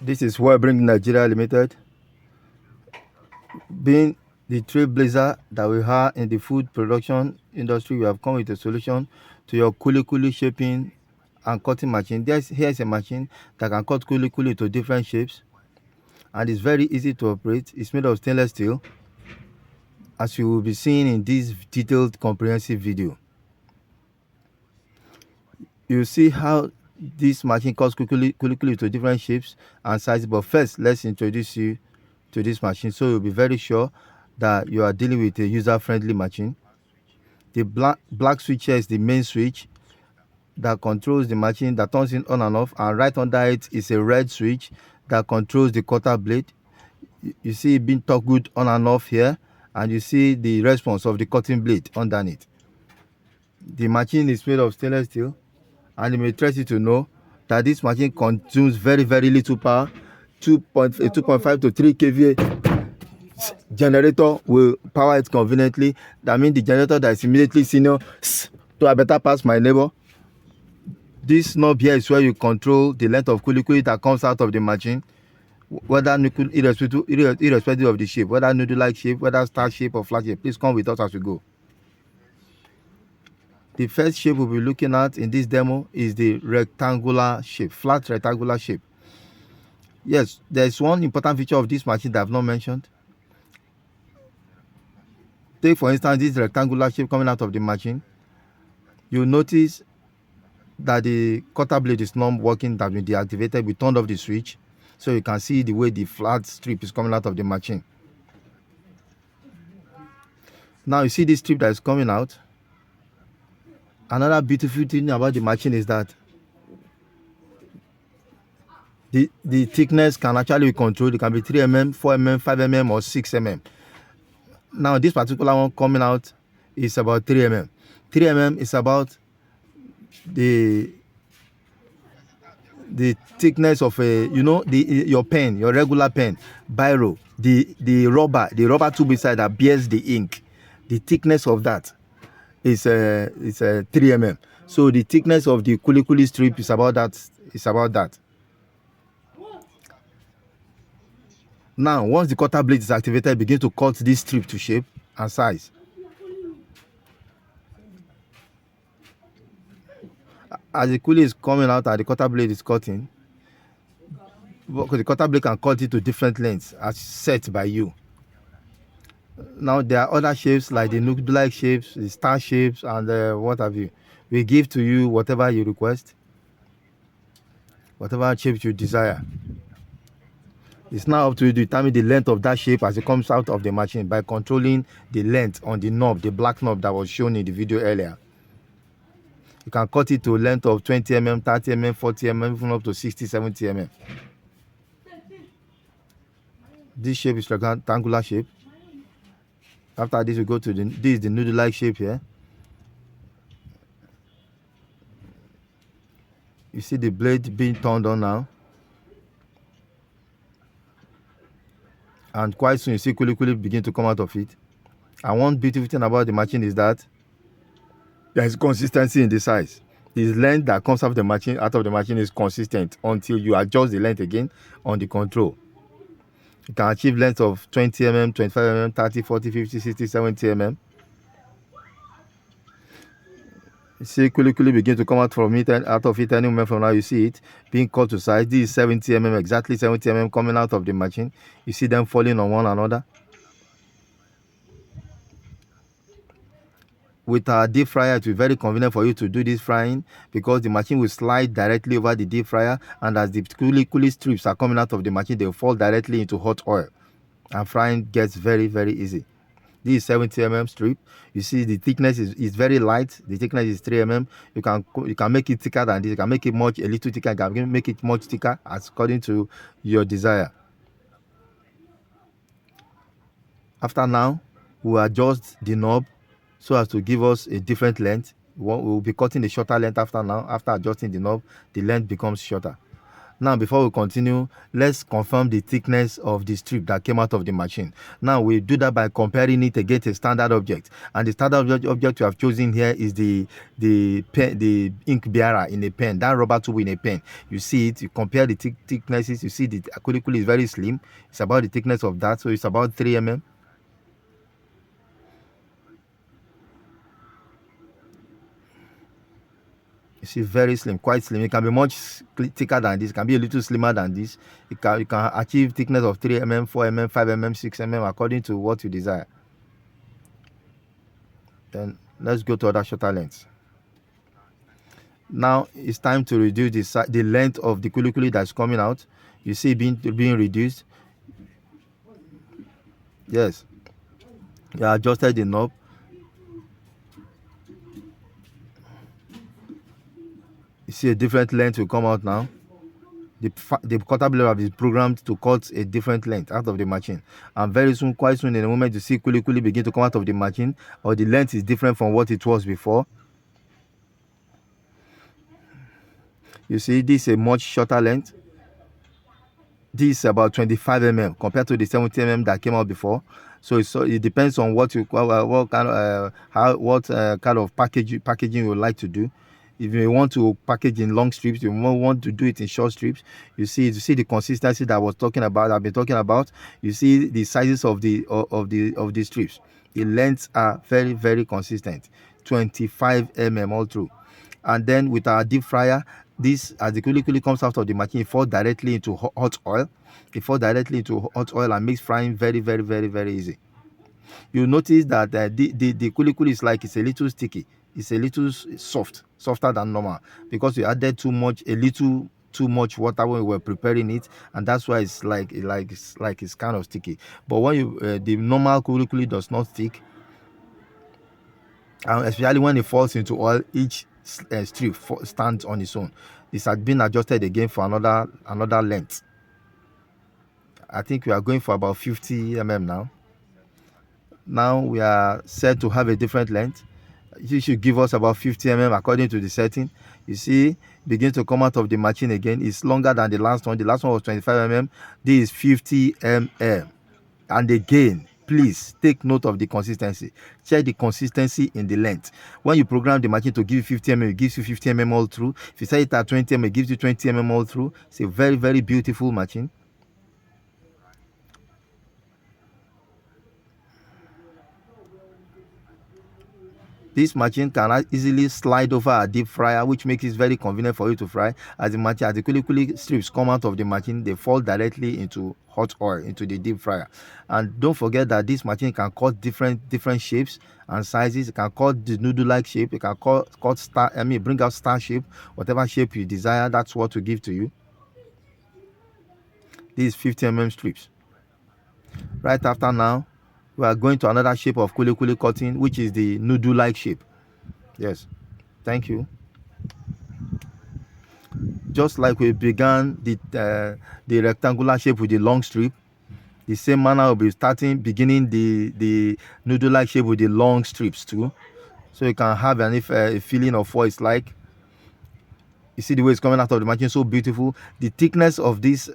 This is Wellbring Nigeria Limited, being the trailblazer that we are in the food production industry. We have come with a solution to your Kuli Kuli shaping and cutting machine. Here's a machine that can cut Kuli Kuli to different shapes, and it's very easy to operate. It's made of stainless steel, as you will be seeing in this detailed, comprehensive video. You see how this machine cuts Kuli Kuli to different shapes and sizes. But first, let's introduce you to this machine, so you'll be very sure that you are dealing with a user-friendly machine. The black switch here is the main switch that controls the machine, that turns it on and off, and right under it is a red switch that controls the cutter blade. You see it being toggled on and off here, and you see the response of the cutting blade underneath. The machine is made of stainless steel, and it may interest you to know that this machine consumes very little power. 2.5 to 3 kVA generator will power it conveniently. That means the generator that is immediately senior to a better pass my neighbor. This knob here is where you control the length of Kulikuli that comes out of the machine, whether irrespective of the shape, whether noodle-like shape, whether star shape or flat shape. Please come with us as we go. The first shape we'll be looking at in this demo is the rectangular shape, flat rectangular shape. Yes, there's one important feature of this machine that I've not mentioned. Take, for instance, this rectangular shape coming out of the machine. You'll notice that the cutter blade is not working, that has been deactivated. We turned off the switch, so you can see the way the flat strip is coming out of the machine. Now you see this strip that is coming out. Another beautiful thing about the machine is that the thickness can actually be controlled. It can be 3 mm, 4 mm, 5 mm, or 6 mm. Now this particular one coming out is about 3 mm. 3 mm is about the thickness of a, your pen, your regular pen, biro, the rubber tube inside that bears the ink. The thickness of that is 3 mm. So the thickness of the Kulikuli strip is about that. Now, once the cutter blade is activated, begin to cut this strip to shape and size. As the Kuli is coming out and the cutter blade is cutting, because the cutter blade can cut it to different lengths as set by you. Now, there are other shapes like the noodle-like shapes, the star shapes, and what have you. We give to you whatever you request, whatever shape you desire. It's now up to you to determine the length of that shape as it comes out of the machine by controlling the length on the knob, the black knob that was shown in the video earlier. You can cut it to a length of 20 mm, 30 mm, 40 mm, even up to 60, 70 mm. This shape is rectangular shape. After this, we go to this is the noodle-like shape here. You see the blade being turned on now. And quite soon you see Kulikuli begin to come out of it. And one beautiful thing about the machine is that there is consistency in the size. The length that comes out of the machine is consistent until you adjust the length again on the control. You can achieve length of 20 mm, 25 mm, 30, 40, 50, 60, 70 mm. You see Kulikuli begin to come out of it any moment from now. You see it being cut to size. This is 70 mm, exactly 70 mm coming out of the machine. You see them falling on one another. With our deep fryer, it will be very convenient for you to do this frying because the machine will slide directly over the deep fryer, and as the Kuli strips are coming out of the machine, they will fall directly into hot oil, and frying gets very easy. This is 70 mm strip. You see the thickness is very light. The thickness is 3 mm. You can make it thicker than this. You can make it a little thicker. You can make it much thicker according to your desire. After now, we'll adjust the knob so as to give us a different length. We'll be cutting the shorter length after now. After adjusting the knob, the length becomes shorter. Now, before we continue, let's confirm the thickness of the strip that came out of the machine. Now, we do that by comparing it against a standard object. And the standard object you have chosen here is the pen, the ink bearer in a pen, that rubber tube in a pen. You see it, you compare the thicknesses, you see the Kulikuli is very slim. It's about the thickness of that, so it's about 3 mm. You see, very slim, quite slim. It can be much thicker than this. It can be a little slimmer than this. You can achieve thickness of 3 mm, 4 mm, 5 mm, 6 mm according to what you desire. Then let's go to other shorter lengths. Now it's time to reduce the length of the kulikuli that's coming out. You see it being reduced. Yes, you adjusted the knob. You see a different length will come out now. The cutter blade is programmed to cut a different length out of the machine, and very soon, quite soon, in the moment you see kulikuli begin to come out of the machine, or the length is different from what it was before. You see, this is a much shorter length. This is about 25 mm compared to the 70 mm that came out before. So it depends on what you what kind of kind of packaging you would like to do. If you want to package in long strips, you want to do it in short strips. You see the consistency that I was talking about. I've been talking about. You see the sizes of the strips. The lengths are very consistent. 25 mm all through. And then with our deep fryer, this, as the kulikuli comes out of the machine, it falls directly into hot oil. It falls directly into hot oil and makes frying very easy. You notice that the kulikuli is like it's a little sticky. It's a little softer than normal, because we added a little too much water when we were preparing it, and that's why it's it's kind of sticky. But when you the normal kulikuli does not stick, and especially when it falls into oil, each strip stands on its own. This has been adjusted again for another length. I think we are going for about 50 mm now. Now we are set to have a different length. You should give us about 50 mm according to the setting. You see, begin to come out of the machine again. It's longer than the last one. The last one was 25 mm. This is 50 mm. And again, please take note of the consistency. Check the consistency in the length. When you program the machine to give you 50 mm, it gives you 50 mm all through. If you set it at 20 mm, it gives you 20 mm all through. It's a very beautiful machine. This machine can easily slide over a deep fryer, which makes it very convenient for you to fry. As the Kulikuli strips come out of the machine, they fall directly into hot oil, into the deep fryer. And don't forget that this machine can cut different shapes and sizes. It can cut the noodle-like shape. It can cut star. Bring out star shape, whatever shape you desire. That's what we give to you. These 50 mm strips. Right after now, we are going to another shape of Kulikuli cutting, which is the noodle-like shape. Yes, thank you. Just like we began the rectangular shape with the long strip, the same manner will be beginning the noodle-like shape with the long strips too. So you can have a feeling of what it's like. You see the way it's coming out of the machine, so beautiful. The thickness of these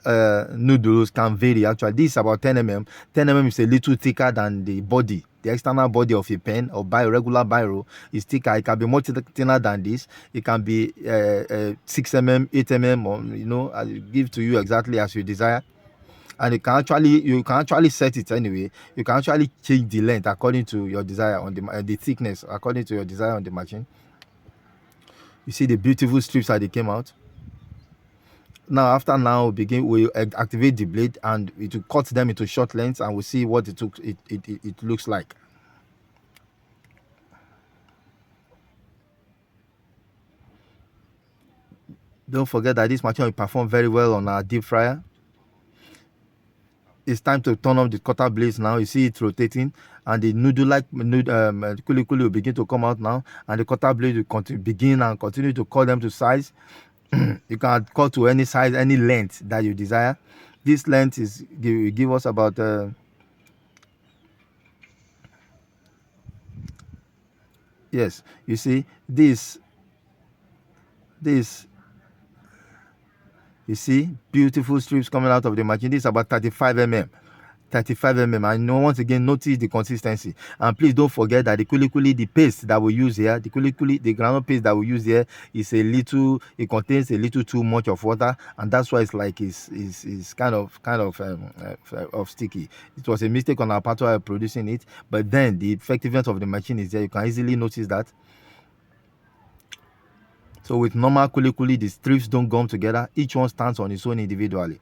noodles can vary. Actually, this is about 10 mm. 10 mm is a little thicker than the body. The external body of a pen or regular biro is thicker. It can be much thinner than this. It can be 6 mm, 8 mm, or I'll give to you exactly as you desire. And you can actually set it anyway. You can actually change the length according to your desire on the thickness according to your desire on the machine. You see the beautiful strips that they came out. Now after now we activate the blade, and it will cut them into short lengths, and we'll see what it looks like. Don't forget that this machine will perform very well on our deep fryer. It's time to turn off the cutter blades now. You see it rotating, and the kulikuli will begin to come out now, and the cutter blade will continue to cut them to size. You can cut to any size, any length that you desire. This length will give us about yes, you see this You see, beautiful strips coming out of the machine. This is about 35 mm. 35 mm. And once again, notice the consistency. And please don't forget that the Kulikuli, the paste that we use here, the Kulikuli, the groundnut paste that we use here is a little, it contains a little too much of water, and that's why it's like it's kind of sticky. It was a mistake on our part while producing it, but then the effectiveness of the machine is there. You can easily notice that. So with normal Kulikuli, the strips don't gum together. Each one stands on its own individually.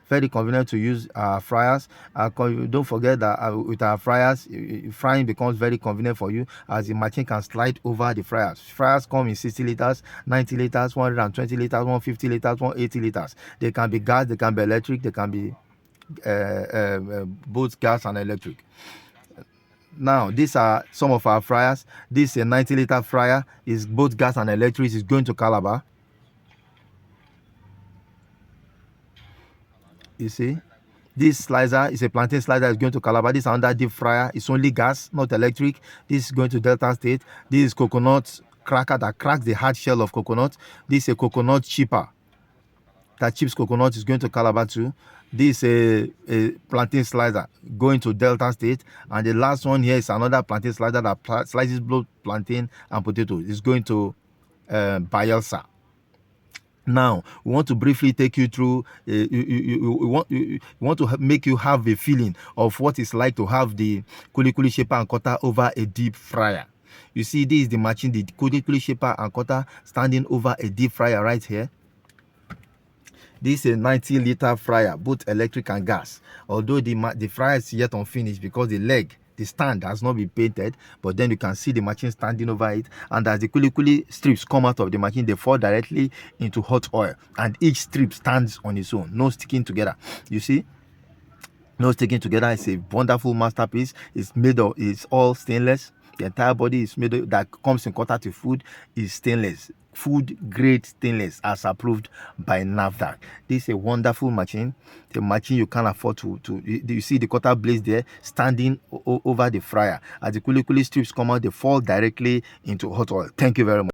Very convenient to use our fryers. Don't forget that with our fryers, frying becomes very convenient for you, as the machine can slide over the fryers. Fryers come in 60 liters, 90 liters, 120 liters, 150 liters, 180 liters. They can be gas, they can be electric, they can be both gas and electric. Now, these are some of our fryers. This is a 90-liter fryer, is both gas and electric. Is going to Calabar. You see, this slicer is a plantain slicer. Is going to Calabar. This is another deep fryer. It's only gas, not electric. This is going to Delta State. This is coconut cracker that cracks the hard shell of coconut. This is a coconut chipper that chips coconut, is going to Calabar too. This is a plantain slicer going to Delta State. And the last one here is another plantain slicer that slices both plantain and potato. It's going to Bayelsa. Now, we want to briefly take you through, we want to make you have a feeling of what it's like to have the Kulikuli shaper and cutter over a deep fryer. You see, this is the machine, the Kulikuli shaper and cutter standing over a deep fryer right here. This is a 90-liter fryer, both electric and gas. Although the fryer is yet unfinished because the stand has not been painted, but then you can see the machine standing over it. And as the Kulikuli strips come out of the machine, they fall directly into hot oil, and each strip stands on its own, no sticking together. You see, no sticking together. It's a wonderful masterpiece. It's all stainless. The entire body is made that comes in contact with food is stainless, food grade stainless, as approved by NAFDAC. This is a wonderful machine. The machine you can't afford to you see the cutter blades there standing over the fryer. As the Kulikuli strips come out, they fall directly into hot oil. Thank you very much.